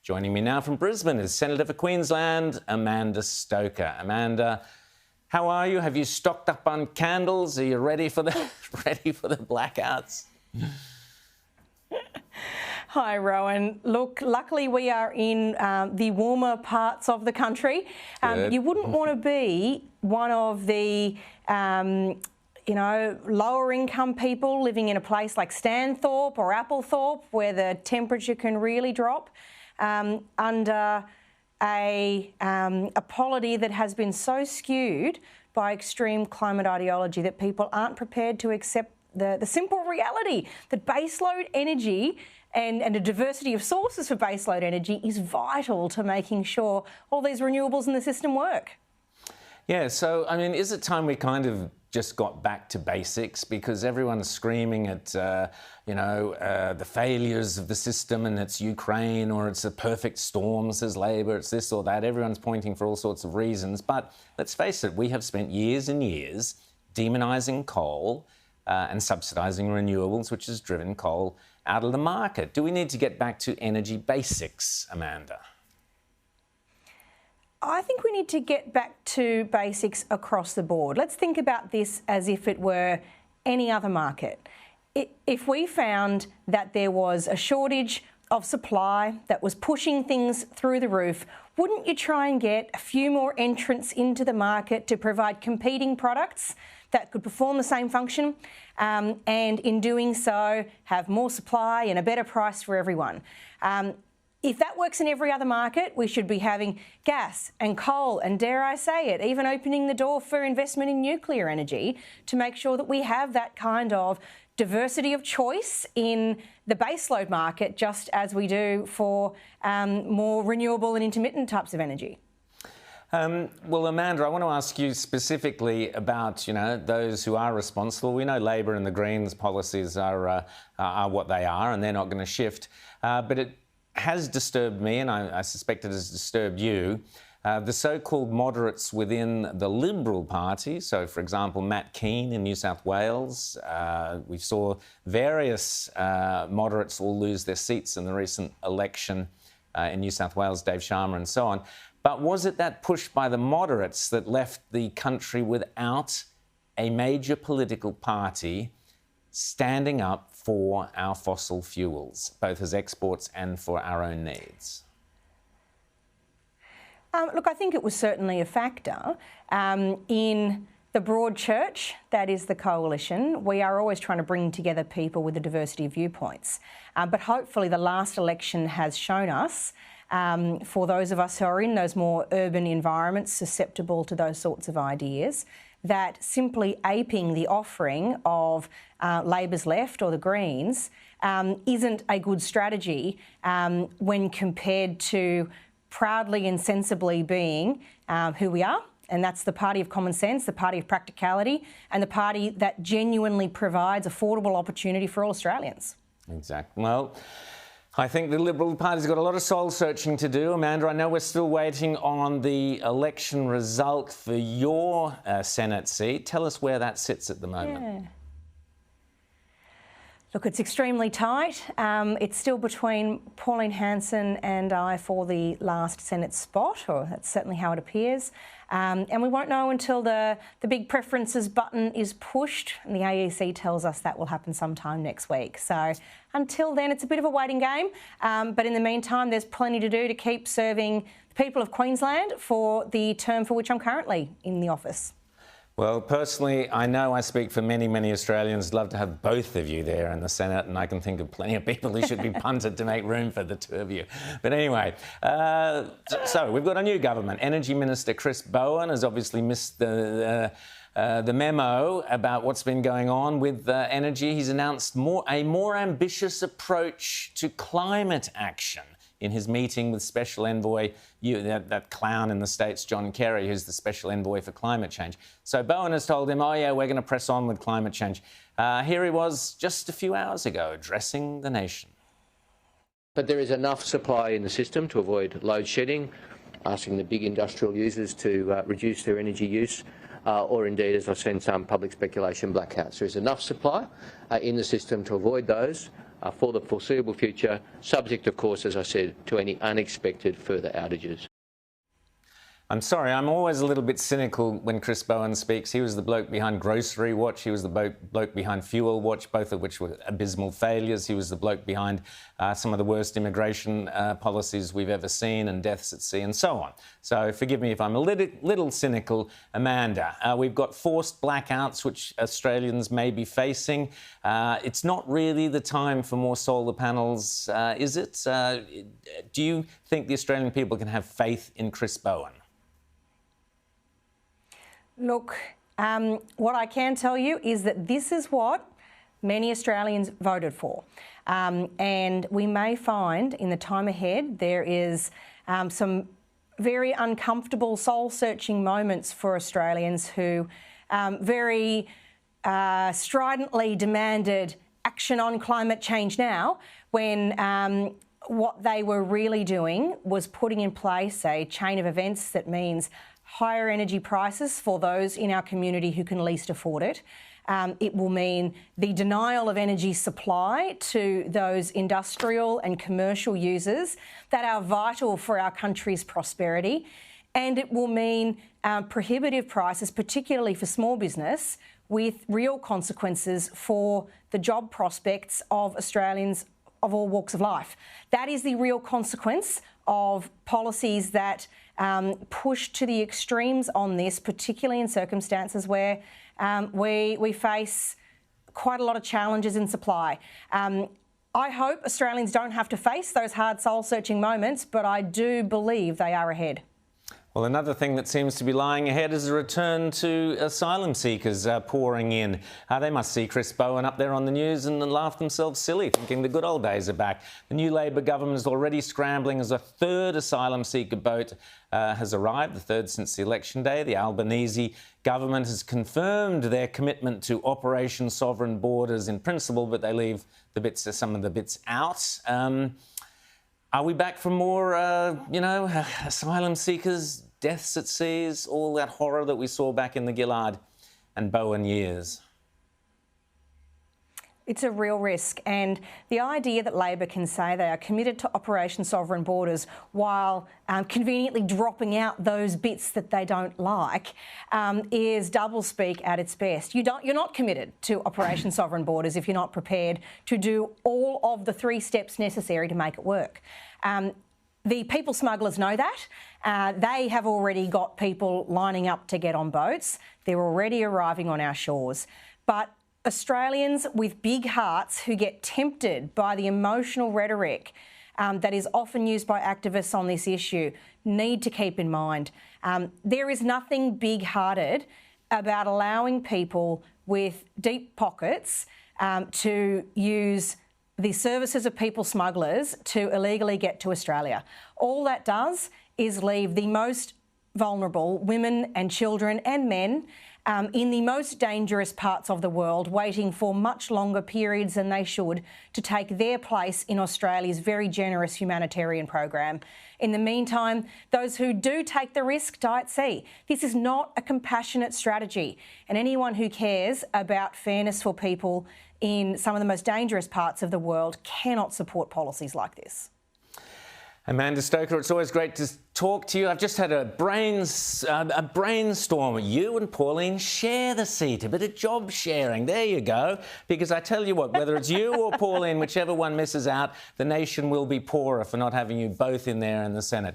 Joining me now from Brisbane is Senator for Queensland, Amanda Stoker. Amanda, how are you? Have you stocked up on candles? Are you ready for the blackouts? Hi, Rowan. Look, luckily we are in the warmer parts of the country. You wouldn't want to be one of the lower income people living in a place like Stanthorpe or Applethorpe where the temperature can really drop under a polity that has been so skewed by extreme climate ideology that people aren't prepared to accept the simple reality that baseload energy and a diversity of sources for baseload energy is vital to making sure all these renewables in the system work. Yeah, so, I mean, is it time we kind of just got back to basics? Because everyone's screaming at, the failures of the system, and it's Ukraine or it's a perfect storm, says Labor, it's this or that. Everyone's pointing for all sorts of reasons. But let's face it, we have spent years and years demonising coal and subsidising renewables, which has driven coal out of the market. Do we need to get back to energy basics, Amanda? I think we need to get back to basics across the board. Let's think about this as if it were any other market. If we found that there was a shortage of supply that was pushing things through the roof, wouldn't you try and get a few more entrants into the market to provide competing products that could perform the same function, and in doing so have more supply and a better price for everyone? If that works in every other market, we should be having gas and coal and, dare I say it, even opening the door for investment in nuclear energy to make sure that we have that kind of diversity of choice in the baseload market, just as we do for more renewable and intermittent types of energy. Well, Amanda, I want to ask you specifically about, those who are responsible. We know Labor and the Greens policies are what they are, and they're not going to shift. But it has disturbed me, and I suspect it has disturbed you, the so-called moderates within the Liberal Party. So, for example, Matt Keane in New South Wales. We saw various moderates all lose their seats in the recent election in New South Wales, Dave Sharma and so on. But was it that push by the moderates that left the country without a major political party standing up for our fossil fuels, both as exports and for our own needs? Look, I think it was certainly a factor. In the broad church, that is the coalition, we are always trying to bring together people with a diversity of viewpoints. But hopefully the last election has shown us, for those of us who are in those more urban environments susceptible to those sorts of ideas, that simply aping the offering of Labor's left or the Greens isn't a good strategy when compared to proudly and sensibly being who we are. And that's the party of common sense, the party of practicality, and the party that genuinely provides affordable opportunity for all Australians. Exactly. Well, I think the Liberal Party's got a lot of soul-searching to do. Amanda, I know we're still waiting on the election result for your Senate seat. Tell us where that sits at the moment. Yeah. Look, it's extremely tight. It's still between Pauline Hanson and I for the last Senate spot, or that's certainly how it appears. And we won't know until the big preferences button is pushed, and the AEC tells us that will happen sometime next week. So until then, it's a bit of a waiting game. But in the meantime, there's plenty to do to keep serving the people of Queensland for the term for which I'm currently in the office. Well, personally, I know I speak for many, many Australians. Love to have both of you there in the Senate, and I can think of plenty of people who should be punted to make room for the two of you. But anyway, so we've got a new government. Energy Minister Chris Bowen has obviously missed the memo about what's been going on with energy. He's announced a more ambitious approach to climate action in his meeting with Special Envoy, that clown in the States, John Kerry, who's the Special Envoy for climate change. So Bowen has told him, oh yeah, we're going to press on with climate change. Here he was just a few hours ago addressing the nation. But there is enough supply in the system to avoid load shedding, asking the big industrial users to reduce their energy use, or indeed, as I've seen some public speculation, blackouts. There is enough supply in the system to avoid those, for the foreseeable future, subject, of course, as I said, to any unexpected further outages. I'm sorry, I'm always a little bit cynical when Chris Bowen speaks. He was the bloke behind Grocery Watch. He was the bloke behind Fuel Watch, both of which were abysmal failures. He was the bloke behind some of the worst immigration policies we've ever seen, and deaths at sea and so on. So forgive me if I'm a little cynical, Amanda. We've got forced blackouts, which Australians may be facing. It's not really the time for more solar panels, is it? Do you think the Australian people can have faith in Chris Bowen? Look, what I can tell you is that this is what many Australians voted for. And we may find in the time ahead there is some very uncomfortable, soul-searching moments for Australians who very stridently demanded action on climate change now, when what they were really doing was putting in place a chain of events that means higher energy prices for those in our community who can least afford it. It will mean the denial of energy supply to those industrial and commercial users that are vital for our country's prosperity. And it will mean prohibitive prices, particularly for small business, with real consequences for the job prospects of Australians of all walks of life. That is the real consequence of policies that push to the extremes on this, particularly in circumstances where we face quite a lot of challenges in supply. I hope Australians don't have to face those hard soul-searching moments, but I do believe they are ahead. Well, another thing that seems to be lying ahead is a return to asylum seekers pouring in. They must see Chris Bowen up there on the news and laugh themselves silly, thinking the good old days are back. The new Labor government is already scrambling as a third asylum seeker boat has arrived, the third since the election day. The Albanese government has confirmed their commitment to Operation Sovereign Borders in principle, but they leave some of the bits out. Are we back for more, asylum seekers, deaths at seas, all that horror that we saw back in the Gillard and Bowen years? It's a real risk, and the idea that Labor can say they are committed to Operation Sovereign Borders while conveniently dropping out those bits that they don't like is doublespeak at its best. You're not committed to Operation Sovereign Borders if you're not prepared to do all of the 3 steps necessary to make it work. The people smugglers know that. They have already got people lining up to get on boats. They're already arriving on our shores. But Australians with big hearts who get tempted by the emotional rhetoric that is often used by activists on this issue need to keep in mind there is nothing big-hearted about allowing people with deep pockets to use the services of people smugglers to illegally get to Australia. All that does is leave the most vulnerable, women and children and men, in the most dangerous parts of the world, waiting for much longer periods than they should to take their place in Australia's very generous humanitarian program. In the meantime, those who do take the risk die at sea. This is not a compassionate strategy, and anyone who cares about fairness for people in some of the most dangerous parts of the world cannot support policies like this. Amanda Stoker, it's always great to talk to you. I've just had a brainstorm. You and Pauline share the seat, a bit of job sharing. There you go. Because I tell you what, whether it's you or Pauline, whichever one misses out, the nation will be poorer for not having you both in there in the Senate.